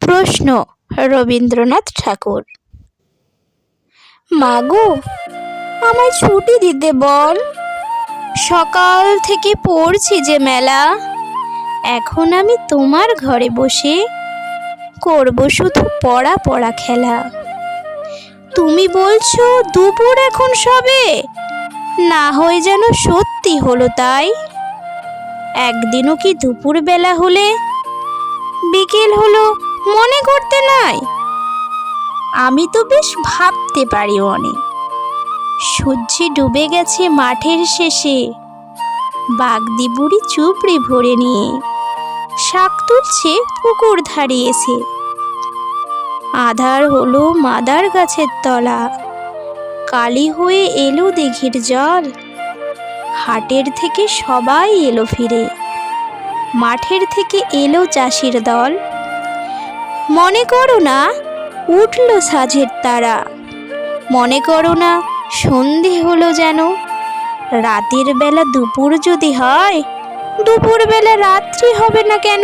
প্রশ্ন রবীন্দ্রনাথ ঠাকুর। মাগো, আমায় ছুটি দিতে বল, সকাল থেকে পড়ছি যে মেলা। এখন আমি তোমার ঘরে বসে করব শুধু পড়া পড়া খেলা। তুমি বলছো দুপুর এখন সবে, না হয় যেন সত্যি হলো তাই। একদিনও কি দুপুর বেলা হলে বিকেল হলো মনে করতে নাই? আমি তো বেশ ভাবতে পারি অনেক, সূর্যি ডুবে গেছে মাঠের শেষে, বাগদি বুড়ি চুপড়ি ভরে নিয়ে শাক তুলছে পুকুর ধারে এসে। আধার হলো মাদার গাছের তলা, কালি হয়ে এলো দিঘির জল। হাটের থেকে সবাই এলো ফিরে, মাঠের থেকে এলো চাষির দল। মনে করো না উঠল সাঁঝের তারা, মনে করো না সন্ধে হলো যেন। রাতের বেলা দুপুর যদি হয়, দুপুর বেলা রাত্রি হবে না কেন?